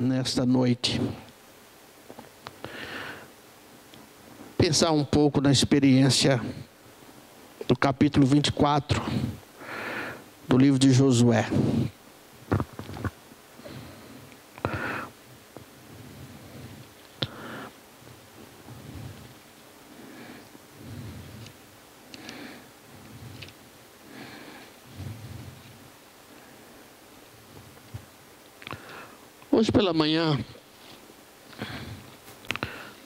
nesta noite pensar um pouco na experiência do capítulo 24 do livro de Josué. Hoje pela manhã,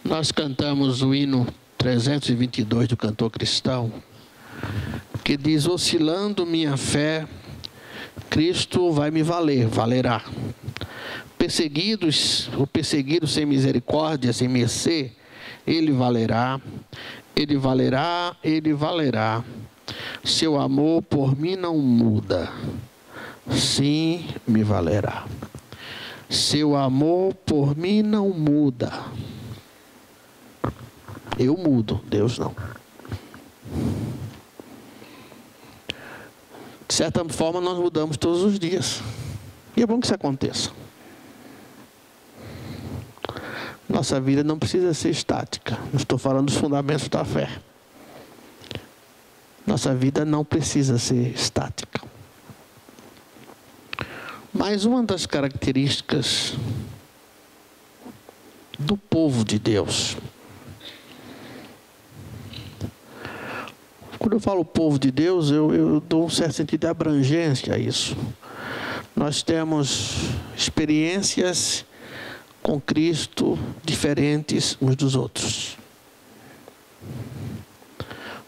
nós cantamos o hino 322 do cantor cristão, que diz: oscilando minha fé, Cristo vai me valer, valerá. Perseguidos, o perseguido sem misericórdia, sem mercê, ele valerá, ele valerá, ele valerá. Seu amor por mim não muda, sim me valerá. Seu amor por mim não muda. Eu mudo, Deus não. De certa forma, nós mudamos todos os dias. E é bom que isso aconteça. Nossa vida não precisa ser estática. Não estou falando dos fundamentos da fé. Nossa vida não precisa ser estática. Mas uma das características do povo de Deus, quando eu falo povo de Deus, eu dou um certo sentido de abrangência a isso. Nós temos experiências com Cristo diferentes uns dos outros.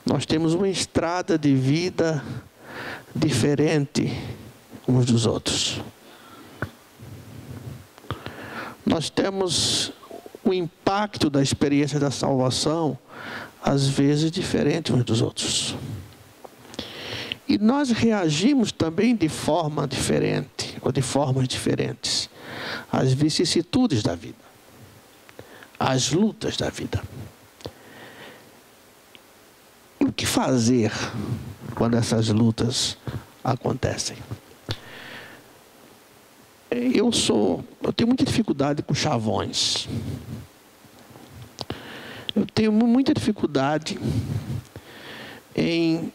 Nós temos uma estrada de vida diferente uns dos outros. Nós temos o impacto da experiência da salvação, às vezes, diferente uns dos outros. E nós reagimos também de forma diferente, ou de formas diferentes, às vicissitudes da vida, às lutas da vida. E o que fazer quando essas lutas acontecem? Eu tenho muita dificuldade com chavões. Eu tenho muita dificuldade em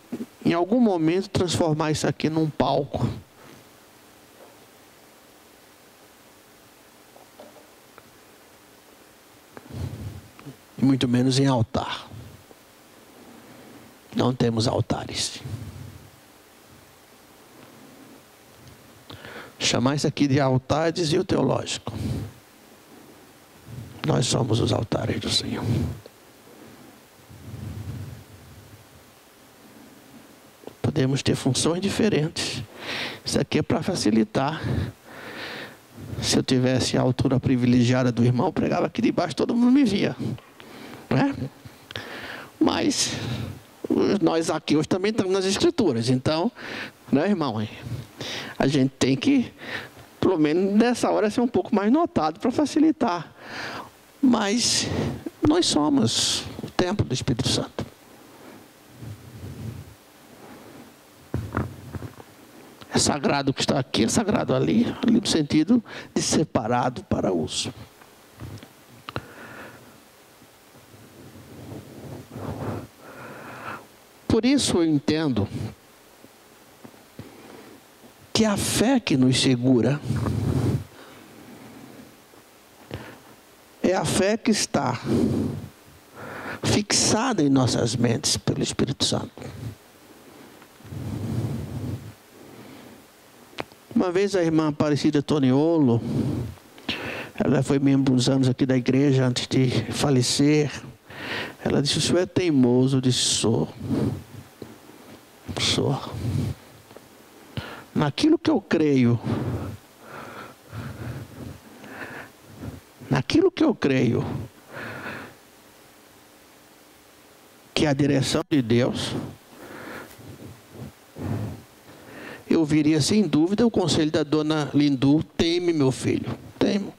algum momento, transformar isso aqui num palco. E muito menos em altar. Não temos altares. Chamar isso aqui de altar é desvio teológico. Nós somos os altares do Senhor. Podemos ter funções diferentes. Isso aqui é para facilitar. Se eu tivesse a altura privilegiada do irmão, eu pregava aqui debaixo, todo mundo me via. Não é? Mas nós aqui hoje também estamos nas Escrituras. Então, não é, irmão? A gente tem que, pelo menos nessa hora, ser um pouco mais notado para facilitar. Mas nós somos o templo do Espírito Santo. É sagrado o que está aqui, é sagrado ali no sentido de separado para uso. Por isso eu entendo que a fé que nos segura é a fé que está fixada em nossas mentes pelo Espírito Santo. Uma vez a irmã Aparecida Toniolo, ela foi membro uns anos aqui da igreja antes de falecer. Ela disse: o senhor é teimoso? Eu disse: sou. Naquilo que eu creio, que é a direção de Deus, eu ouviria sem dúvida o conselho da dona Lindu: teme, meu filho, temo.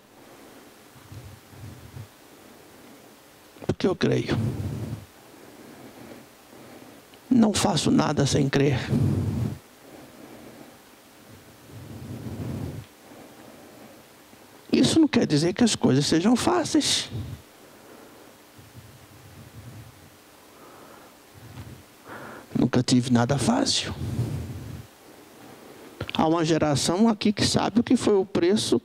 Porque eu creio. Não faço nada sem crer. Isso não quer dizer que as coisas sejam fáceis. Nunca tive nada fácil. Há uma geração aqui que sabe o que foi o preço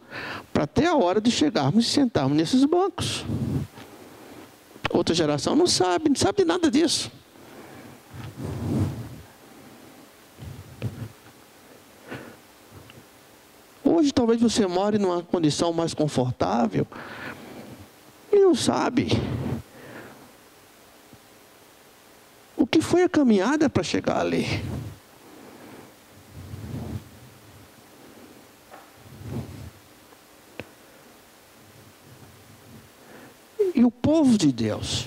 para até a hora de chegarmos e sentarmos nesses bancos. Outra geração não sabe de nada disso. Hoje talvez você more numa condição mais confortável e não sabe o que foi a caminhada para chegar ali. E o povo de Deus,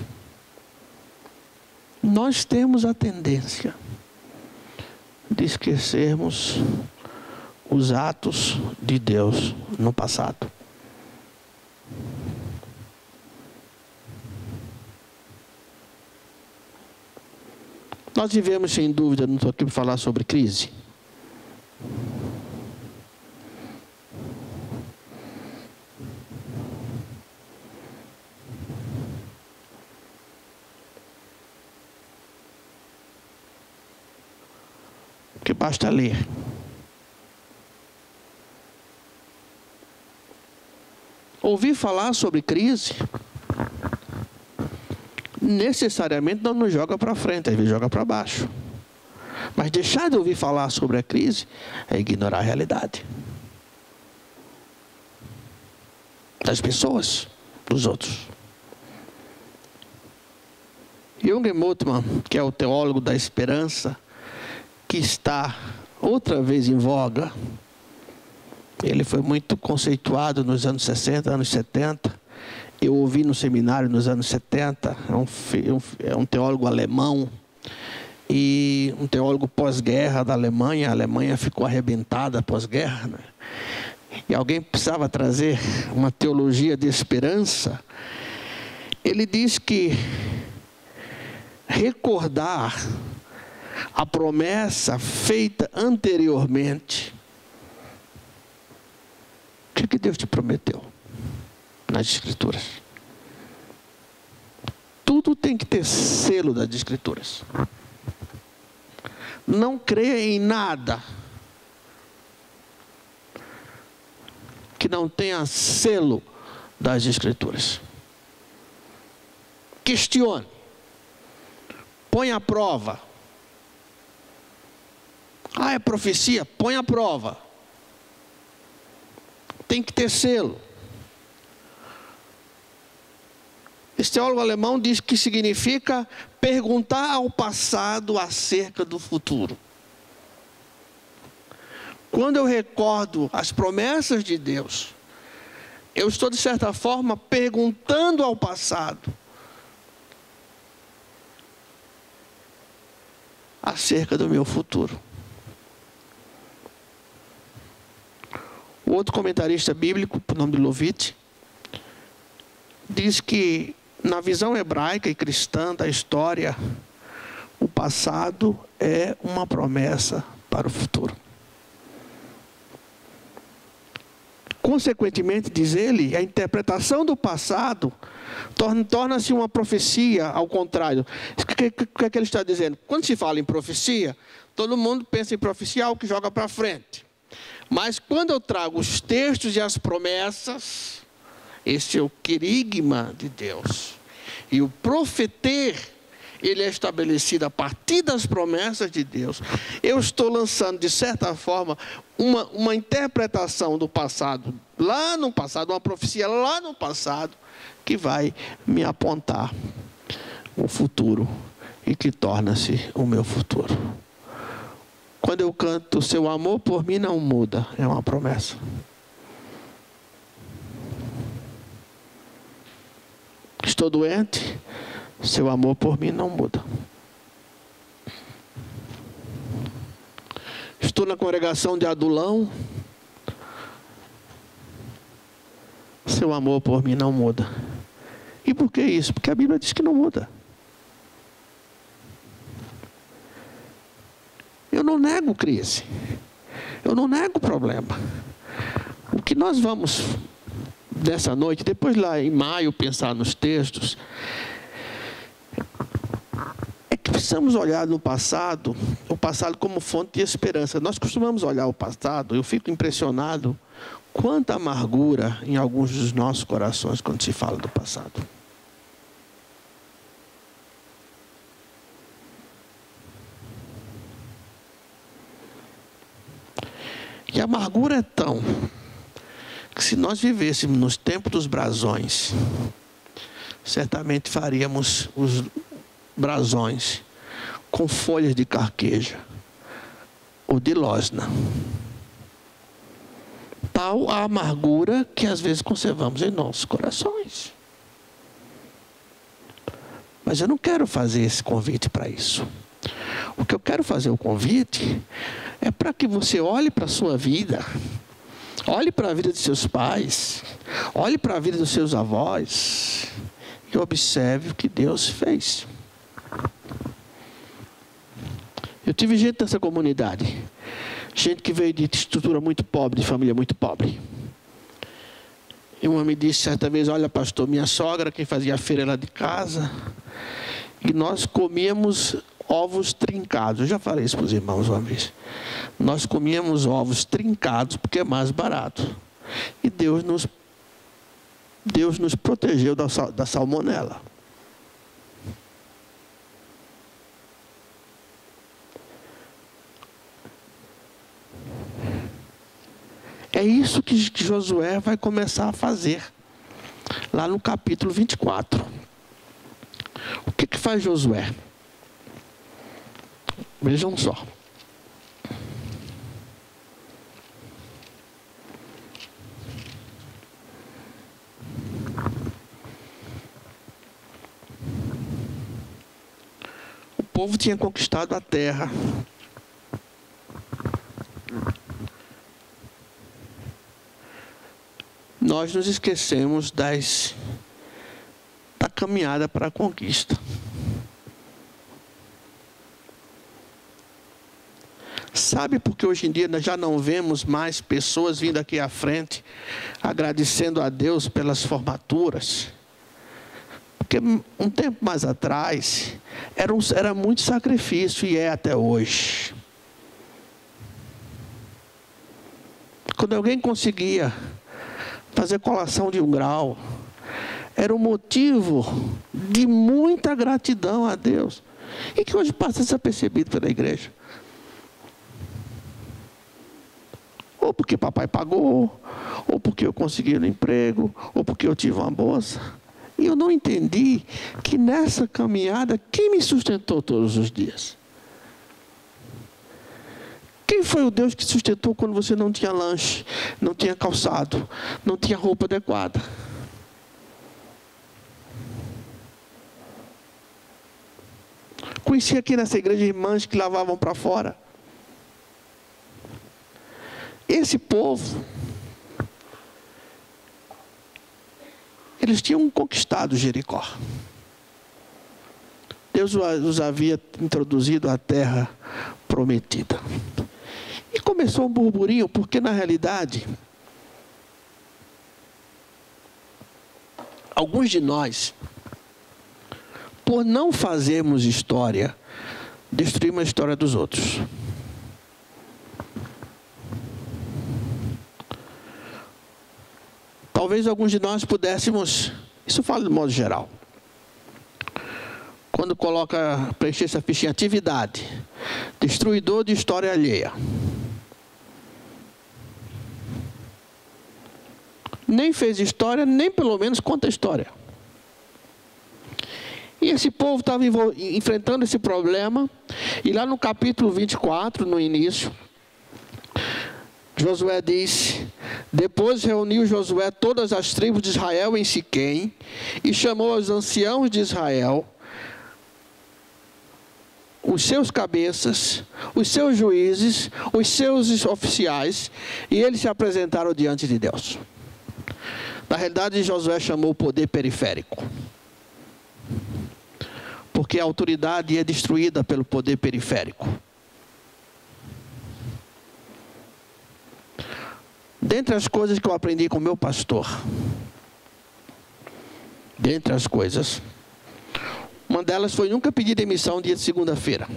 nós temos a tendência de esquecermos os atos de Deus no passado. Nós vivemos, sem dúvida, não estou aqui para falar sobre crise. Que basta ler. Ouvir falar sobre crise necessariamente não nos joga para frente, às vezes joga para baixo. Mas deixar de ouvir falar sobre a crise é ignorar a realidade das pessoas, dos outros. Jürgen Moltmann, que é o teólogo da esperança, que está outra vez em voga. Ele foi muito conceituado nos anos 60, anos 70. Eu ouvi no seminário nos anos 70. É um teólogo alemão. E um teólogo pós-guerra da Alemanha. A Alemanha ficou arrebentada pós-guerra, né? E alguém precisava trazer uma teologia de esperança. Ele diz que recordar a promessa feita anteriormente. O que Deus te prometeu nas Escrituras? Tudo tem que ter selo das Escrituras. Não creia em nada que não tenha selo das Escrituras. Questione. Põe à prova. Ah, é profecia? Põe à prova. Tem que ter selo. Esse teólogo alemão diz que significa perguntar ao passado acerca do futuro. Quando eu recordo as promessas de Deus, eu estou, de certa forma, perguntando ao passado acerca do meu futuro. O outro comentarista bíblico, por nome de Lovitch, diz que na visão hebraica e cristã da história, o passado é uma promessa para o futuro. Consequentemente, diz ele, a interpretação do passado torna-se uma profecia, ao contrário. O que é que ele está dizendo? Quando se fala em profecia, todo mundo pensa em profecia, algo que joga para frente. Mas quando eu trago os textos e as promessas, esse é o querigma de Deus. E o profeter, ele é estabelecido a partir das promessas de Deus. Eu estou lançando, de certa forma, uma interpretação do passado, lá no passado, uma profecia lá no passado, que vai me apontar o futuro e que torna-se o meu futuro. Quando eu canto, seu amor por mim não muda, é uma promessa. Estou doente, seu amor por mim não muda. Estou na congregação de Adulão, seu amor por mim não muda. E por que isso? Porque a Bíblia diz que não muda. Eu não nego crise. Eu não nego problema. O que nós vamos nessa noite, depois lá em maio, pensar nos textos, é que precisamos olhar no passado, o passado como fonte de esperança. Nós costumamos olhar o passado, eu fico impressionado quanta amargura em alguns dos nossos corações quando se fala do passado. E a amargura é tão que, se nós vivêssemos nos tempos dos brasões, certamente faríamos os brasões com folhas de carqueja ou de losna. Tal a amargura que às vezes conservamos em nossos corações. Mas eu não quero fazer esse convite para isso. O que eu quero fazer o convite é para que você olhe para a sua vida, olhe para a vida de seus pais, olhe para a vida dos seus avós e observe o que Deus fez. Eu tive gente nessa comunidade, gente que veio de estrutura muito pobre, de família muito pobre. E uma me disse certa vez: olha, pastor, minha sogra, quem fazia a feira lá de casa, e nós comíamos ovos trincados. Eu já falei isso para os irmãos uma vez. Nós comíamos ovos trincados porque é mais barato. E Deus nos protegeu da salmonela. É isso que Josué vai começar a fazer lá no capítulo 24. O que faz Josué? Vejam só. O povo tinha conquistado a terra. Nós nos esquecemos da caminhada para a conquista. Sabe por que hoje em dia nós já não vemos mais pessoas vindo aqui à frente agradecendo a Deus pelas formaturas? Porque um tempo mais atrás era muito sacrifício, e é até hoje. Quando alguém conseguia fazer colação de 1 grau, era um motivo de muita gratidão a Deus, e que hoje passa desapercebido pela igreja. Ou porque papai pagou, ou porque eu consegui um emprego, ou porque eu tive uma bolsa. E eu não entendi que nessa caminhada, quem me sustentou todos os dias? Quem foi o Deus que sustentou quando você não tinha lanche, não tinha calçado, não tinha roupa adequada? Conheci aqui nessa igreja irmãs que lavavam para fora. Esse povo, eles tinham conquistado Jericó. Deus os havia introduzido à terra prometida. E começou um burburinho, porque na realidade, alguns de nós, por não fazermos história, destruímos a história dos outros. Talvez alguns de nós pudéssemos, isso eu falo de modo geral, quando coloca, preencher essa fichinha, atividade, destruidor de história alheia. Nem fez história, nem pelo menos conta a história. E esse povo estava enfrentando esse problema, e lá no capítulo 24, no início, Josué disse: depois reuniu Josué todas as tribos de Israel em Siquém, e chamou os anciãos de Israel, os seus cabeças, os seus juízes, os seus oficiais, e eles se apresentaram diante de Deus. Na realidade, Josué chamou o poder periférico, porque a autoridade é destruída pelo poder periférico. Dentre as coisas que eu aprendi com meu pastor, dentre as coisas. Uma delas foi nunca pedir demissão dia de segunda-feira.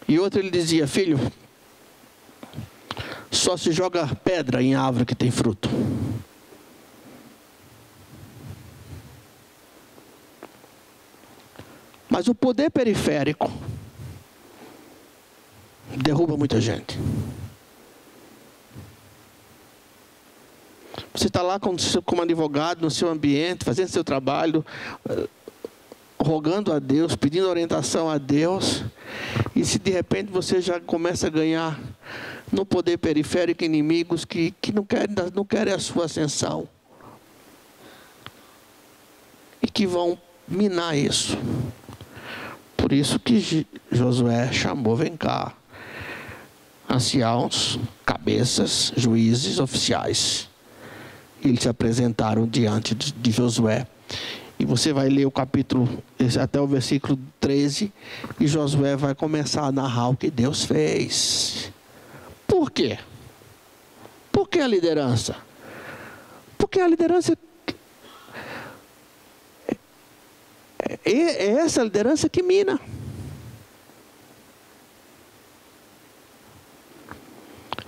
E outra ele dizia: filho, só se joga pedra em árvore que tem fruto. Mas o poder periférico derruba muita gente. Você está lá como advogado, no seu ambiente, fazendo seu trabalho, rogando a Deus, pedindo orientação a Deus, e se de repente você já começa a ganhar no poder periférico inimigos que não querem a sua ascensão, e que vão minar isso. Por isso que Josué chamou, vem cá, anciãos, cabeças, juízes, oficiais. Eles se apresentaram diante de Josué. E você vai ler o capítulo, até o versículo 13, e Josué vai começar a narrar o que Deus fez. Por quê? Por que a liderança? Porque a liderança é essa liderança que mina.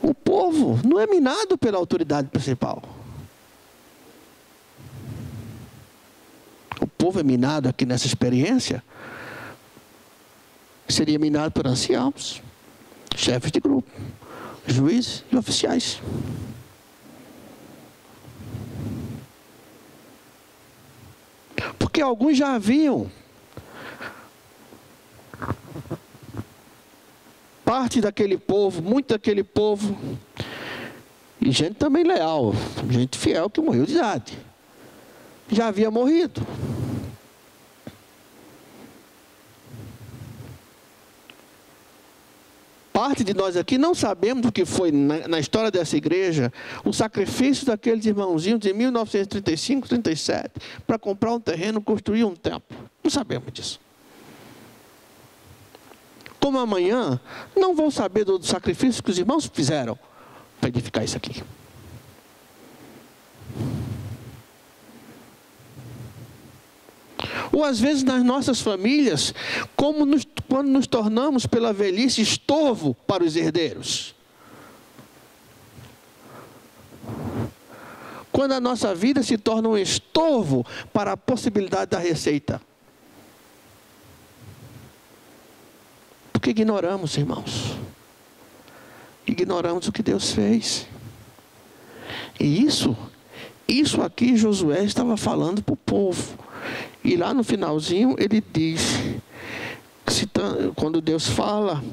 O povo não é minado pela autoridade principal. O povo é minado aqui nessa experiência. Seria minado por anciãos, chefes de grupo, juízes e oficiais. Porque alguns já haviam parte daquele povo, muito daquele povo, e gente também leal, gente fiel que morreu de idade, já havia morrido. Parte de nós aqui não sabemos o que foi na história dessa igreja o sacrifício daqueles irmãozinhos de 1935, 37 para comprar um terreno, construir um templo. Não sabemos disso. Como amanhã, não vou saber do sacrifício que os irmãos fizeram para edificar isso aqui. Ou às vezes nas nossas famílias, quando nos tornamos pela velhice estorvo para os herdeiros. Quando a nossa vida se torna um estorvo para a possibilidade da receita. Porque ignoramos, irmãos. Ignoramos o que Deus fez. E isso aqui Josué estava falando para o povo. E lá no finalzinho ele diz, quando Deus fala,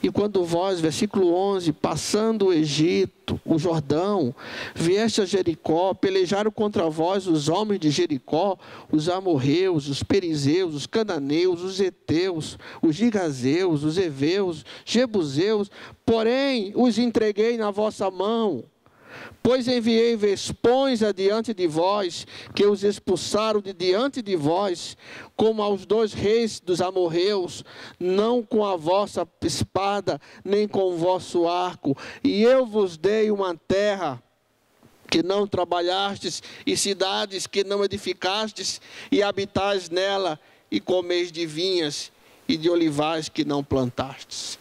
e quando vós, versículo 11, passando o Egito, o Jordão, vieste a Jericó, pelejaram contra vós os homens de Jericó, os amorreus, os perizeus, os cananeus, os heteus, os gigazeus, os heveus, jebuseus, porém os entreguei na vossa mão. Pois enviei vespões adiante de vós, que os expulsaram de diante de vós, como aos 2 reis dos amorreus, não com a vossa espada, nem com o vosso arco. E eu vos dei uma terra que não trabalhastes, e cidades que não edificastes, e habitais nela, e comeis de vinhas e de olivais que não plantastes.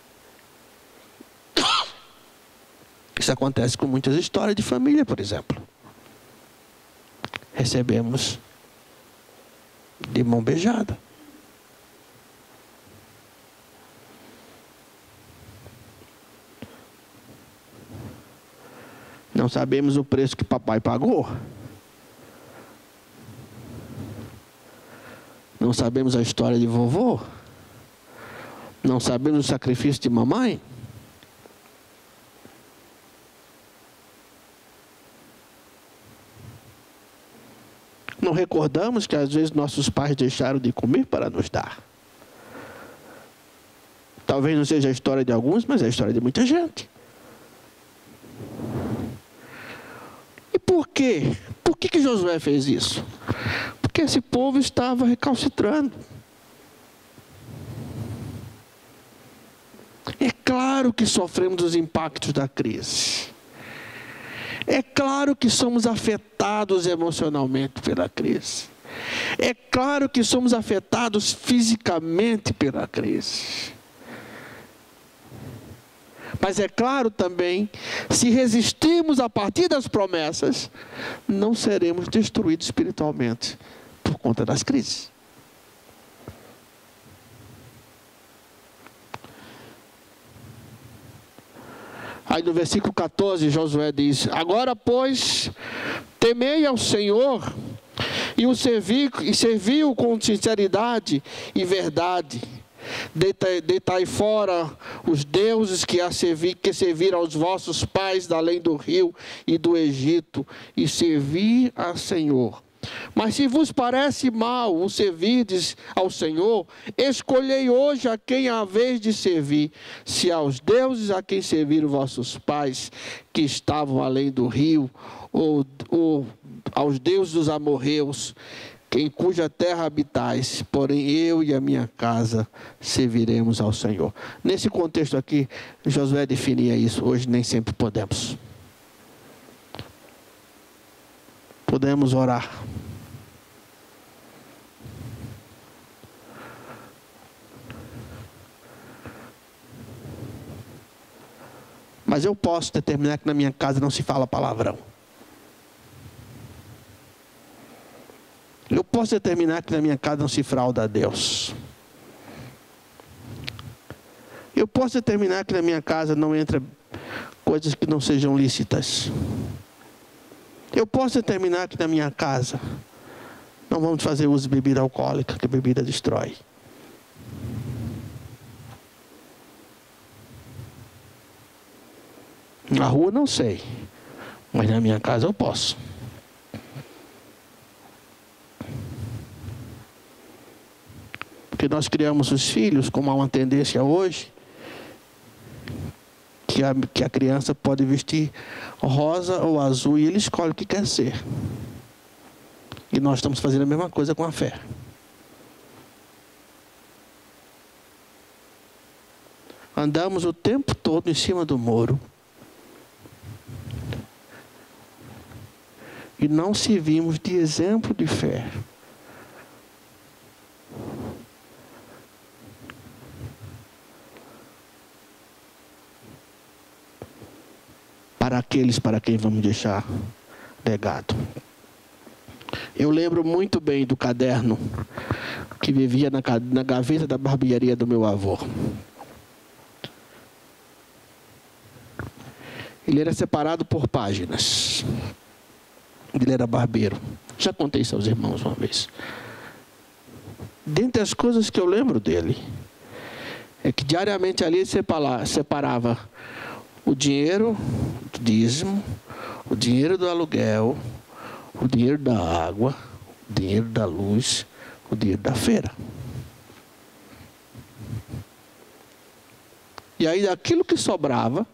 Isso acontece com muitas histórias de família, por exemplo. Recebemos de mão beijada. Não sabemos o preço que papai pagou. Não sabemos a história de vovô. Não sabemos o sacrifício de mamãe. Não recordamos que às vezes nossos pais deixaram de comer para nos dar. Talvez não seja a história de alguns, mas é a história de muita gente. E por quê? Por que Josué fez isso? Porque esse povo estava recalcitrando. É claro que sofremos os impactos da crise. É claro que somos afetados emocionalmente pela crise. É claro que somos afetados fisicamente pela crise. Mas é claro também, se resistirmos a partir das promessas, não seremos destruídos espiritualmente por conta das crises. Aí no versículo 14, Josué diz: agora, pois, temei ao Senhor e servi-o com sinceridade e verdade. Deitai fora os deuses que serviram aos vossos pais da além do rio e do Egito, e servi ao Senhor. Mas se vos parece mal o servirdes ao Senhor, escolhei hoje a quem haveis de servir, se aos deuses a quem serviram vossos pais, que estavam além do rio, ou aos deuses dos amorreus, em cuja terra habitais, porém eu e a minha casa serviremos ao Senhor. Nesse contexto aqui, Josué definia isso. Hoje nem sempre podemos. Podemos orar. Mas eu posso determinar que na minha casa não se fala palavrão. Eu posso determinar que na minha casa não se frauda a Deus. Eu posso determinar que na minha casa não entra coisas que não sejam lícitas. Eu posso determinar que na minha casa não vamos fazer uso de bebida alcoólica, que a bebida destrói. Na rua não sei, mas na minha casa eu posso. Porque nós criamos os filhos, como há uma tendência hoje, que a criança pode vestir rosa ou azul e ele escolhe o que quer ser. E nós estamos fazendo a mesma coisa com a fé. Andamos o tempo todo em cima do muro. E não servimos de exemplo de fé. Para aqueles para quem vamos deixar legado. Eu lembro muito bem do caderno que vivia na gaveta da barbearia do meu avô. Ele era separado por páginas. Ele era barbeiro. Já contei isso aos irmãos uma vez. Dentre as coisas que eu lembro dele, é que diariamente ali ele separava o dinheiro do dízimo, o dinheiro do aluguel, o dinheiro da água, o dinheiro da luz, o dinheiro da feira. E aí daquilo que sobrava,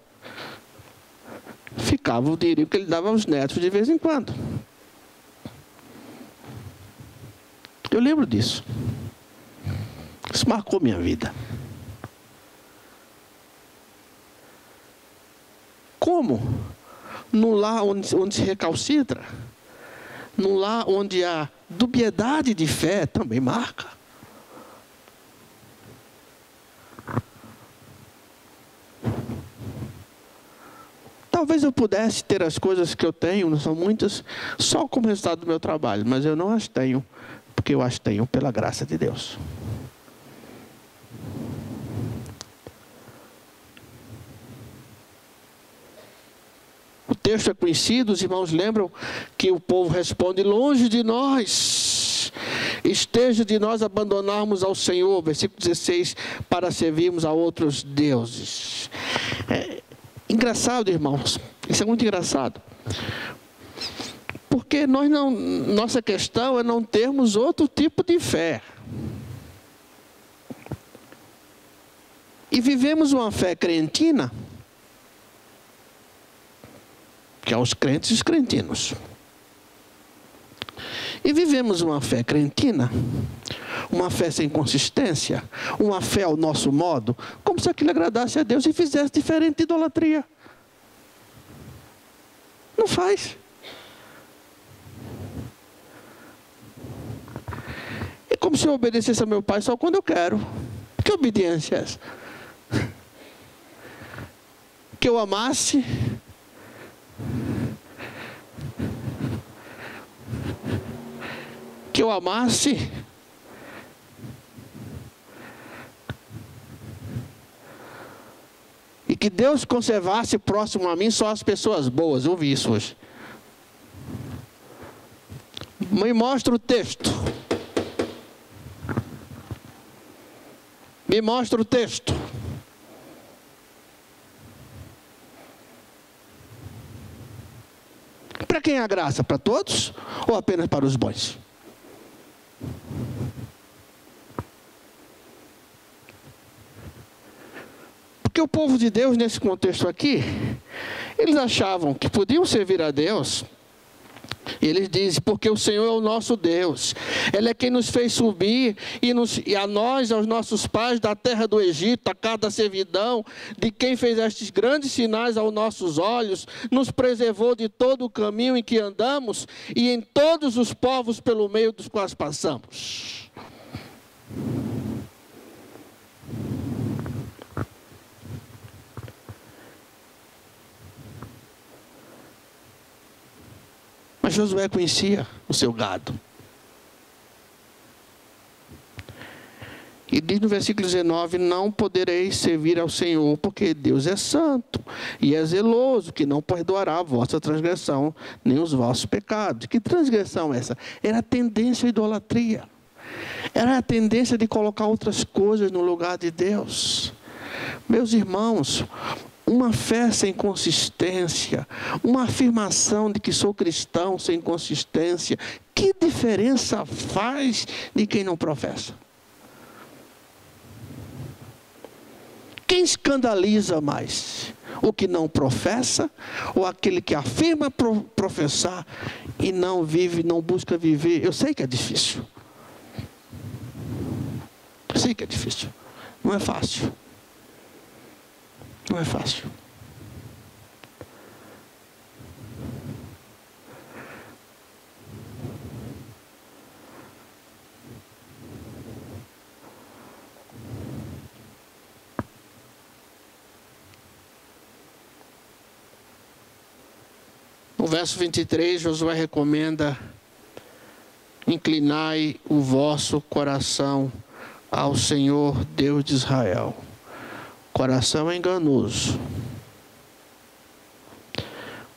ficava o dinheiro que ele dava aos netos de vez em quando. Eu lembro disso. Isso marcou minha vida. Como? Num lar onde se recalcitra, num lar onde a dubiedade de fé também marca. Talvez eu pudesse ter as coisas que eu tenho, não são muitas, só como resultado do meu trabalho, mas eu não as tenho, porque eu as tenho pela graça de Deus. O texto é conhecido, os irmãos lembram que o povo responde: longe de nós, esteja de nós abandonarmos ao Senhor, versículo 16, para servirmos a outros deuses. Engraçado, irmãos, isso é muito engraçado, porque nossa questão é não termos outro tipo de fé. E vivemos uma fé cretina, que é os crentes e os crentinos. E vivemos uma fé cretina, uma fé sem consistência, uma fé ao nosso modo, como se aquilo agradasse a Deus e fizesse diferente de idolatria. Não Não faz. É como se eu obedecesse a meu pai só quando eu quero. Que obediência é essa? Que eu amasse, que eu amasse, e que Deus conservasse próximo a mim só as pessoas boas. Eu ouvi isso hoje. Me mostra o texto. Me mostra o texto. Para quem é a graça? Para todos ou apenas para os bons? Porque o povo de Deus, nesse contexto aqui, eles achavam que podiam servir a Deus. Eles dizem, porque o Senhor é o nosso Deus. Ele é quem nos fez subir e a nós, aos nossos pais, da terra do Egito, a casa da servidão, de quem fez estes grandes sinais aos nossos olhos, nos preservou de todo o caminho em que andamos e em todos os povos pelo meio dos quais passamos. Mas Josué conhecia o seu gado. E diz no versículo 19, não podereis servir ao Senhor, porque Deus é santo e é zeloso, que não perdoará a vossa transgressão, nem os vossos pecados. Que transgressão é essa? Era a tendência à idolatria. Era a tendência de colocar outras coisas no lugar de Deus. Meus irmãos, uma fé sem consistência, uma afirmação de que sou cristão sem consistência, que diferença faz de quem não professa? Quem escandaliza mais? O que não professa ou aquele que afirma professar e não vive, não busca viver? Eu sei que é difícil. Eu sei que é difícil. Não é fácil. Não é fácil. No verso 23, Josué recomenda: inclinai o vosso coração ao Senhor Deus de Israel. Coração é enganoso.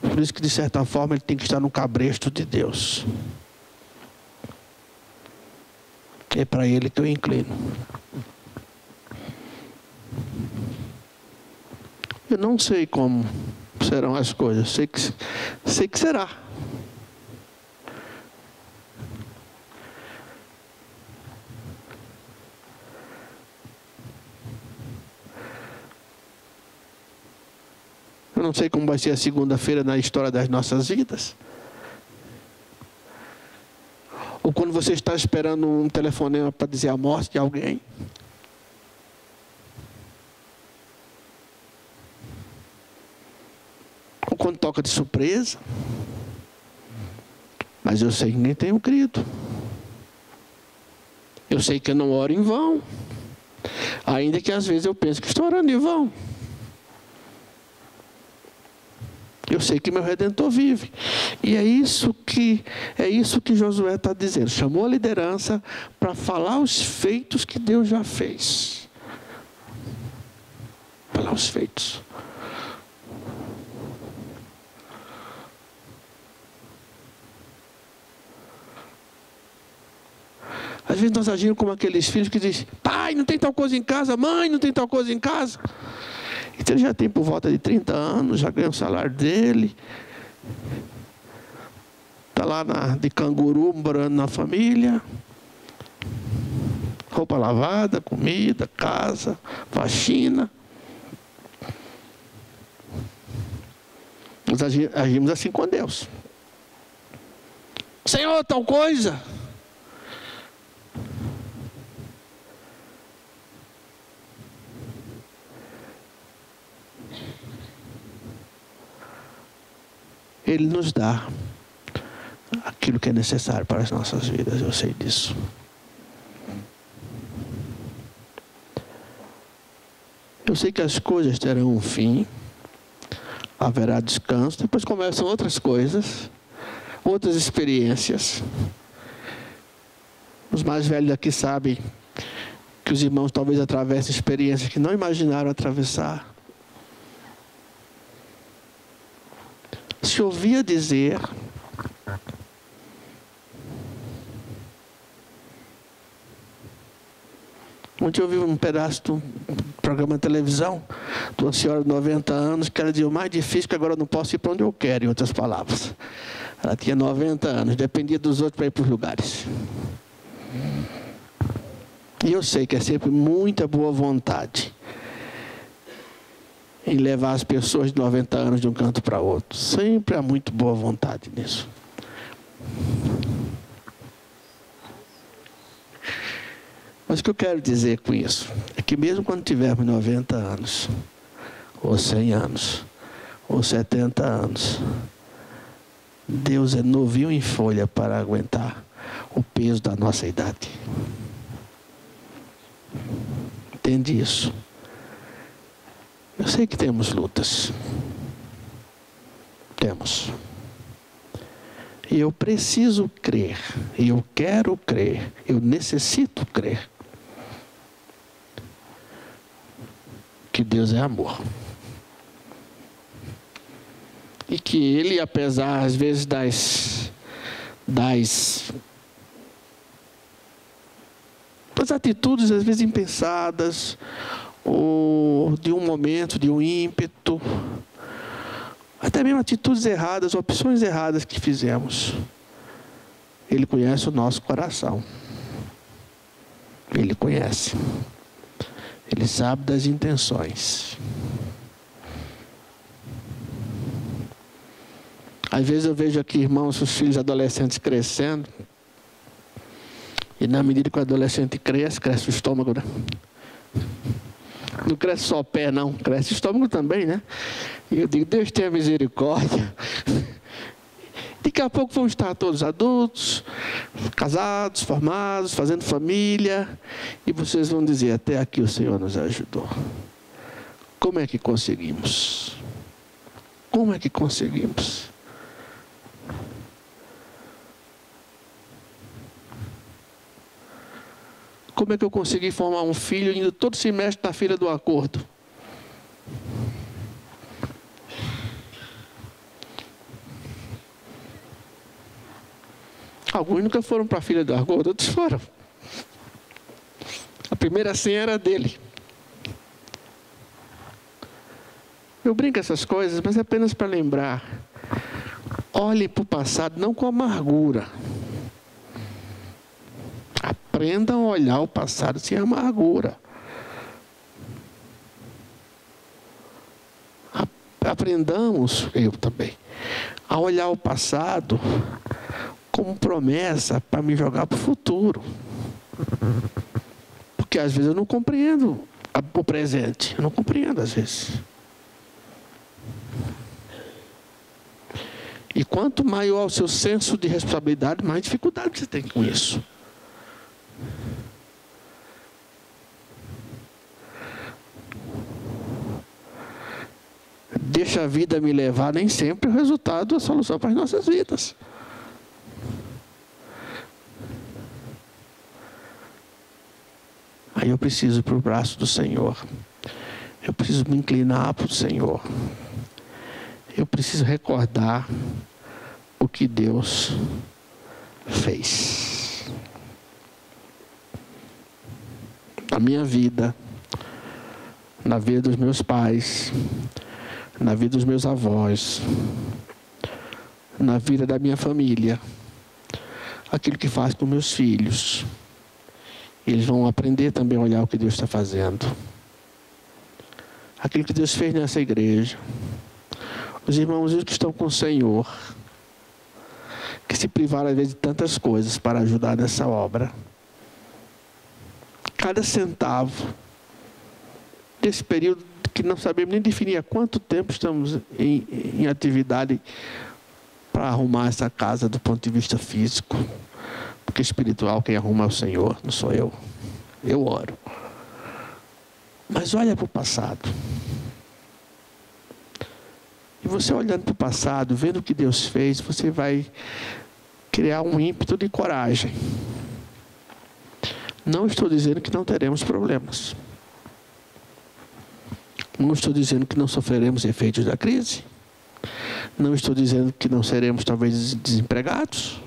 Por isso que, de certa forma, ele tem que estar no cabresto de Deus. É para ele que eu inclino. Eu não sei como serão as coisas. Sei que será. Eu não sei como vai ser a segunda-feira na história das nossas vidas. Ou quando você está esperando um telefonema para dizer a morte de alguém. Ou quando toca de surpresa. Mas eu sei que nem tenho crido. Eu sei que eu não oro em vão. Ainda que às vezes eu penso que estou orando em vão. Eu sei que meu Redentor vive. E é isso que Josué está dizendo. Chamou a liderança para falar os feitos que Deus já fez. Falar os feitos. Às vezes nós agimos como aqueles filhos que dizem: pai, não tem tal coisa em casa, mãe, não tem tal coisa em casa. Então ele já tem por volta de 30 anos, já ganha o salário dele. Está lá de canguru, morando na família. Roupa lavada, comida, casa, faxina. Nós agimos assim com Deus. Senhor, tal coisa. Ele nos dá aquilo que é necessário para as nossas vidas, eu sei disso. Eu sei que as coisas terão um fim, haverá descanso, depois começam outras coisas, outras experiências. Os mais velhos aqui sabem que os irmãos talvez atravessem experiências que não imaginaram atravessar. Se ouvia dizer, ontem eu vi um pedaço de um programa de televisão de uma senhora de 90 anos que ela dizia: o mais difícil é que agora eu não posso ir para onde eu quero, em outras palavras. Ela tinha 90 anos, dependia dos outros para ir para os lugares. E eu sei que é sempre muita boa vontade em levar as pessoas de 90 anos de um canto para outro. Sempre há muito boa vontade nisso. Mas o que eu quero dizer com isso é que mesmo quando tivermos 90 anos, ou 100 anos, ou 70 anos, Deus é novinho em folha para aguentar o peso da nossa idade. Entende isso? Eu sei que temos lutas. Temos. E eu preciso crer. E eu quero crer. Eu necessito crer. Que Deus é amor. E que Ele, apesar às vezes das atitudes às vezes impensadas, ou de um momento, de um ímpeto, até mesmo atitudes erradas, opções erradas que fizemos, Ele conhece o nosso coração. Ele conhece. Ele sabe das intenções. Às vezes eu vejo aqui irmãos, os filhos adolescentes crescendo, e na medida que o adolescente cresce o estômago, né? Não cresce só o pé, não. Cresce o estômago também, né? E eu digo: Deus tenha misericórdia. Daqui a pouco vão estar todos adultos, casados, formados, fazendo família. E vocês vão dizer: até aqui o Senhor nos ajudou. Como é que conseguimos? Como é que conseguimos? Como é que eu consegui formar um filho indo todo semestre na fila do acordo? Alguns nunca foram para a fila do acordo, outros foram. A primeira senha era dele. Eu brinco essas coisas, mas é apenas para lembrar. Olhe para o passado não com amargura. Aprendam a olhar o passado sem amargura. Aprendamos, eu também, a olhar o passado como promessa para me jogar para o futuro. Porque às vezes eu não compreendo o presente. Eu não compreendo às vezes. E quanto maior o seu senso de responsabilidade, mais dificuldade você tem com isso. Deixa a vida me levar, nem sempre é o resultado, a solução para as nossas vidas. Aí eu preciso ir para o braço do Senhor. Eu preciso me inclinar para o Senhor. Eu preciso recordar o que Deus fez. Na minha vida, na vida dos meus pais, na vida dos meus avós, na vida da minha família, aquilo que faz com meus filhos. Eles vão aprender também a olhar o que Deus está fazendo. Aquilo que Deus fez nessa igreja. Os irmãos que estão com o Senhor, que se privaram às vezes de tantas coisas para ajudar nessa obra. Cada centavo desse período que não sabemos nem definir há quanto tempo estamos em atividade para arrumar essa casa do ponto de vista físico. Porque espiritual quem arruma é o Senhor, não sou eu. Eu oro. Mas olha para o passado. E você olhando para o passado, vendo o que Deus fez, você vai criar um ímpeto de coragem. Não estou dizendo que não teremos problemas. Não estou dizendo que não sofreremos efeitos da crise. Não estou dizendo que não seremos talvez desempregados.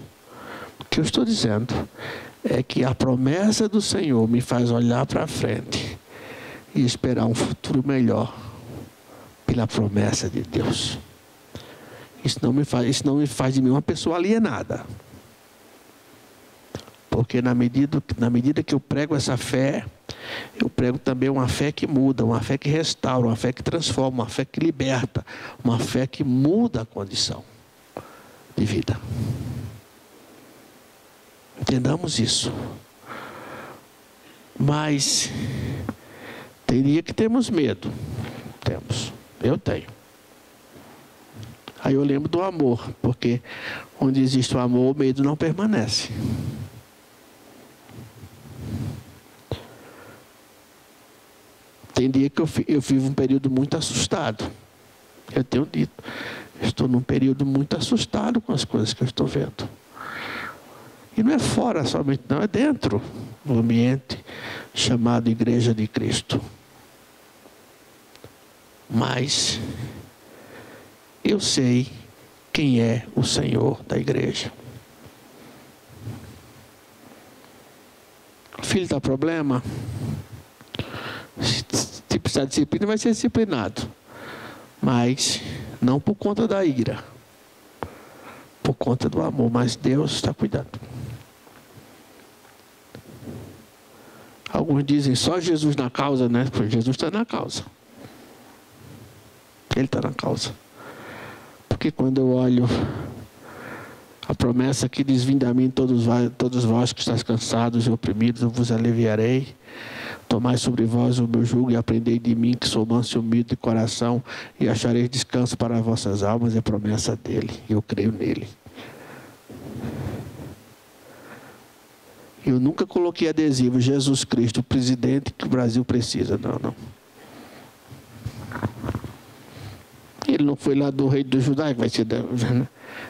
O que eu estou dizendo é que a promessa do Senhor me faz olhar para frente e esperar um futuro melhor pela promessa de Deus. Isso não me faz de mim uma pessoa alienada. Porque na medida que eu prego essa fé, eu prego também uma fé que muda, uma fé que restaura, uma fé que transforma, uma fé que liberta, uma fé que muda a condição de vida. Entendamos isso. Mas tem dia que temos medo. Temos. Eu tenho. Aí eu lembro do amor, porque onde existe o amor, o medo não permanece. Tem dia que eu vivo um período muito assustado. Eu tenho dito, estou num período muito assustado com as coisas que eu estou vendo. E não é fora somente, não, é dentro do ambiente chamado Igreja de Cristo. Mas eu sei quem é o Senhor da igreja. O filho dá problema? Se precisar de disciplina, vai ser disciplinado. Mas não por conta da ira. Por conta do amor. Mas Deus está cuidando. Alguns dizem só Jesus na causa, né? Porque Jesus está na causa. Ele está na causa. Porque quando eu olho a promessa que diz: vinde a mim todos vós que estáis cansados e oprimidos, eu vos aliviarei. Tomai sobre vós o meu jugo e aprendei de mim, que sou manso e humilde de coração, e achareis descanso para as vossas almas. É promessa dele, e eu creio nele. Eu nunca coloquei adesivo: Jesus Cristo, o presidente que o Brasil precisa. Não. Ele não foi lá do rei do Judá, que vai ser...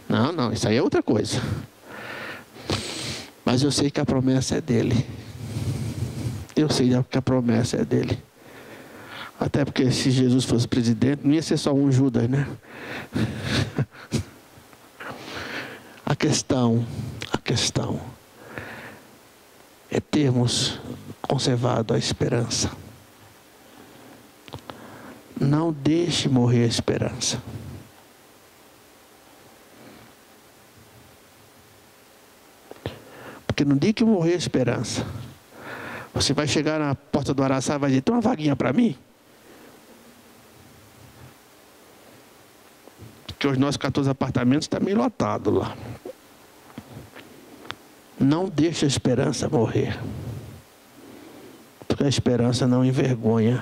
Não, isso aí é outra coisa. Mas eu sei que a promessa é dele. Eu sei que a promessa é dele. Até porque se Jesus fosse presidente, não ia ser só um Judas, né? A questão é termos conservado a esperança. Não deixe morrer a esperança. Porque no dia que morrer a esperança, você vai chegar na porta do Araçá e vai dizer: tem uma vaguinha para mim? Porque os nossos 14 apartamentos estão meio lotados lá. Não deixe a esperança morrer. Porque a esperança não envergonha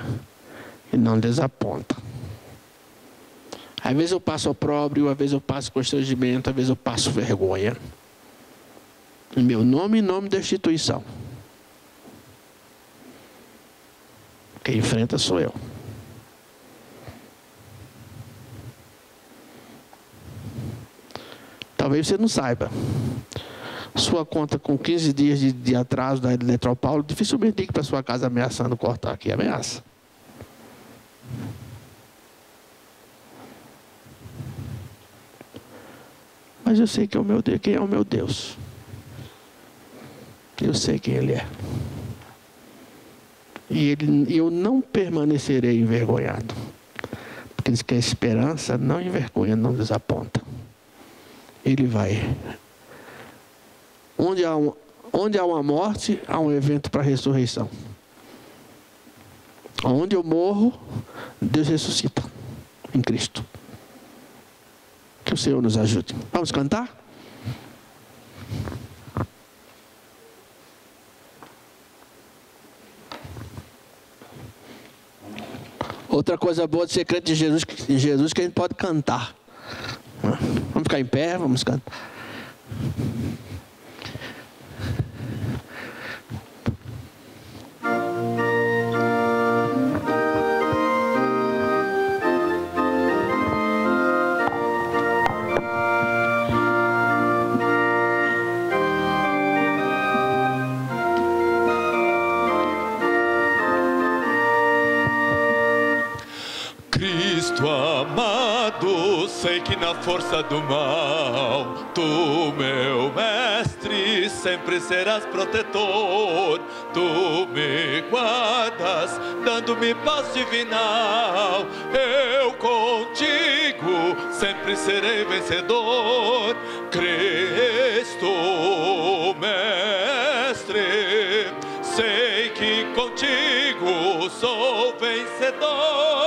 e não desaponta. Às vezes eu passo opróbrio, às vezes eu passo constrangimento, às vezes eu passo vergonha. Em meu nome e nome da instituição. Quem enfrenta sou eu. Talvez você não saiba. Sua conta com 15 dias de atraso da Eletropaulo, dificilmente liga para sua casa ameaçando cortar aqui. Ameaça. Mas eu sei que é o meu Deus. Quem é o meu Deus? Eu sei quem Ele é. E eu não permanecerei envergonhado. Porque diz que a esperança não envergonha, não desaponta. Ele vai. Onde há uma morte, há um evento para a ressurreição. Onde eu morro, Deus ressuscita em Cristo. Que o Senhor nos ajude. Vamos cantar? Outra coisa boa de ser crente em Jesus que a gente pode cantar. Vamos ficar em pé, vamos cantar. Cristo amado, sei que na força do mal, tu, meu mestre, sempre serás protetor. Tu me guardas, dando-me paz divinal. Eu contigo sempre serei vencedor. Cristo, mestre, sei que contigo sou vencedor.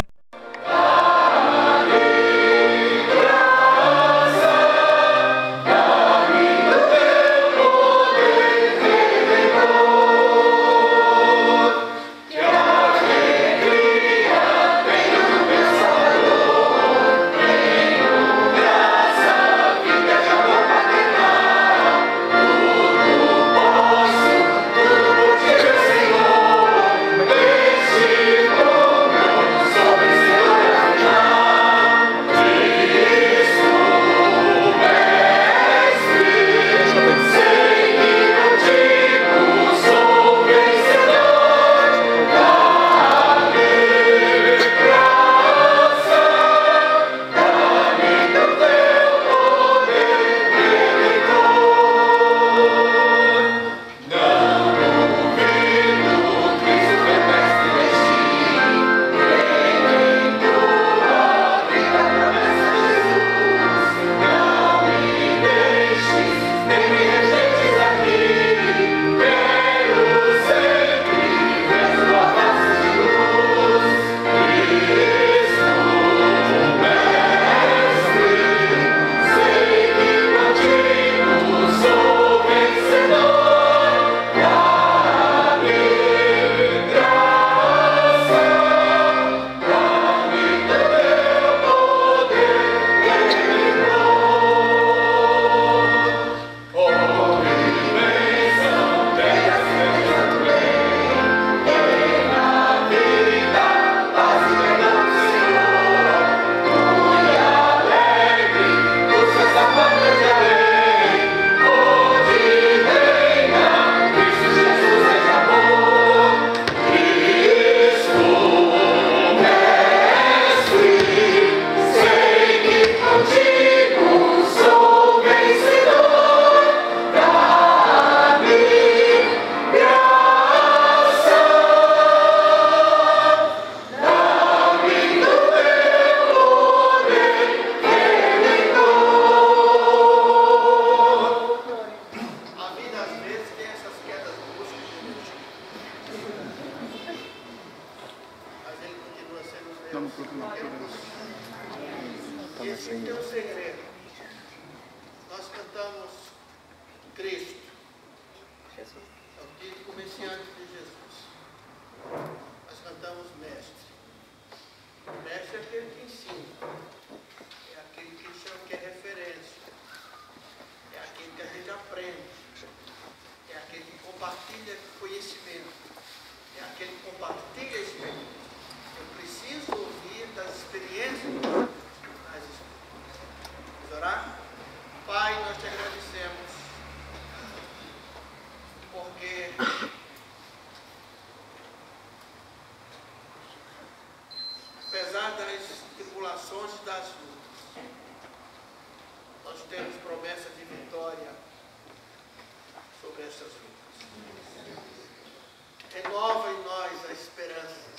Renova em nós a esperança.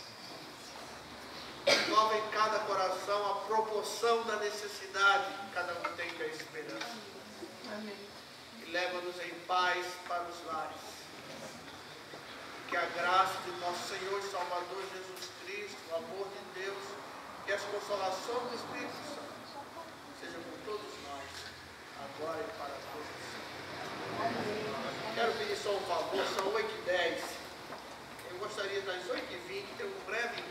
Renova em cada coração a proporção da necessidade que cada um tem da esperança. Amém. E leva-nos em paz para os lares. Que a graça de nosso Senhor e Salvador Jesus Cristo, o amor de Deus e as consolações do Espírito Santo sejam com todos nós, agora e para todos. Quero pedir só um favor, são 8h10. Eu gostaria das 8h20 ter um breve